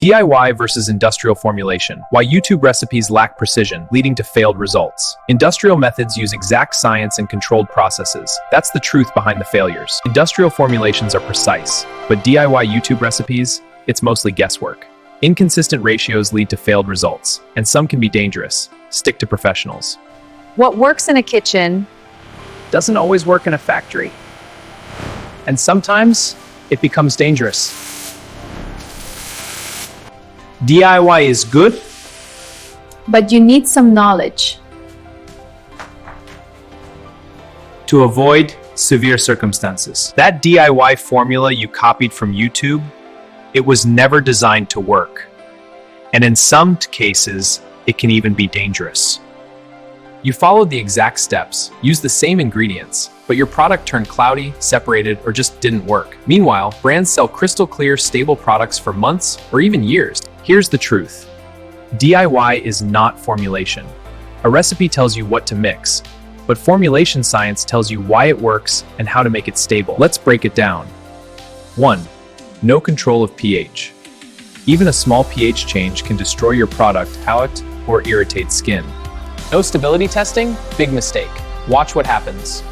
DIY versus industrial formulation. Why YouTube recipes lack precision, leading to failed results. Industrial methods use exact science and controlled processes. That's the truth behind the failures. Industrial formulations are precise, but DIY YouTube recipes, it's mostly guesswork. Inconsistent ratios lead to failed results, and some can be dangerous. Stick to professionals. What works in a kitchen Doesn't always work in a factory. And sometimes it becomes dangerous. DIY is good, but you need some knowledge. to avoid severe circumstances. That DIY formula you copied from YouTube, it was never designed to work. And in some cases, it can even be dangerous. You followed the exact steps, used the same ingredients, but your product turned cloudy, separated, or just didn't work. Meanwhile, brands sell crystal clear, stable products for months or even years. Here's the truth. DIY is not formulation. A recipe tells you what to mix, but formulation science tells you why it works and how to make it stable. Let's break it down. 1. No control of pH. Even a small pH change can destroy your product, or irritate skin. No stability testing? Big mistake. Watch what happens.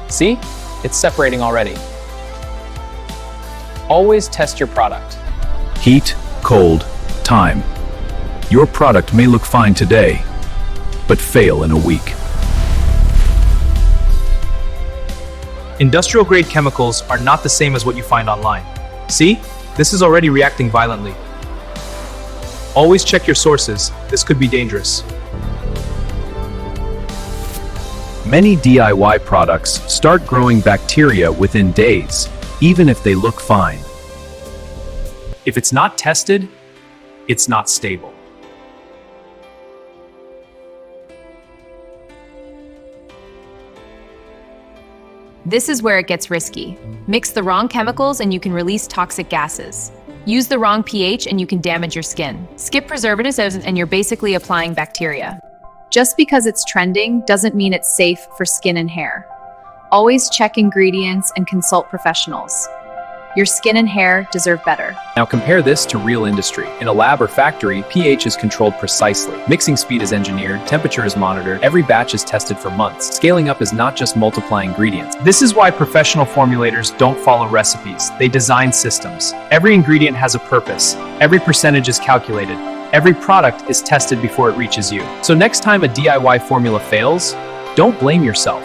See? It's separating already. Always test your product. Heat, cold, time. Your product may look fine today, but fail in a week. Industrial grade chemicals are not the same as what you find online. See? This is already reacting violently. Always check your sources. This could be dangerous. Many DIY products start growing bacteria within days, even if they look fine. If it's not tested, it's not stable. This is where it gets risky. Mix the wrong chemicals and you can release toxic gases. Use the wrong pH and you can damage your skin. Skip preservatives and you're basically applying bacteria. Just because it's trending doesn't mean it's safe for skin and hair. Always check ingredients and consult professionals. Your skin and hair deserve better. Now compare this to real industry. In a lab or factory, pH is controlled precisely. Mixing speed is engineered, temperature is monitored, every batch is tested for months. Scaling up is not just multiplying ingredients. This is why professional formulators don't follow recipes. They design systems. Every ingredient has a purpose. Every percentage is calculated. Every product is tested before it reaches you. So next time a DIY formula fails, don't blame yourself.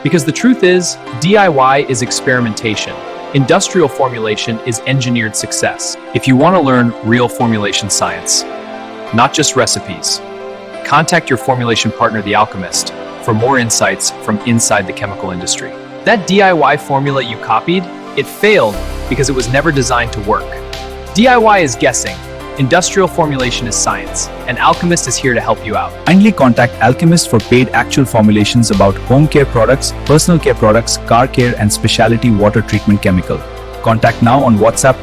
Because the truth is, DIY is experimentation. Industrial formulation is engineered success. If you want to learn real formulation science, not just recipes, contact your formulation partner, The Alchemist, for more insights from inside the chemical industry. That DIY formula you copied, it failed because it was never designed to work. DIY is guessing. Industrial formulation is science, and Alchemist is here to help you out. Kindly contact Alchemist for paid actual formulations about home care products, personal care products, car care, and specialty water treatment chemical. Contact now on WhatsApp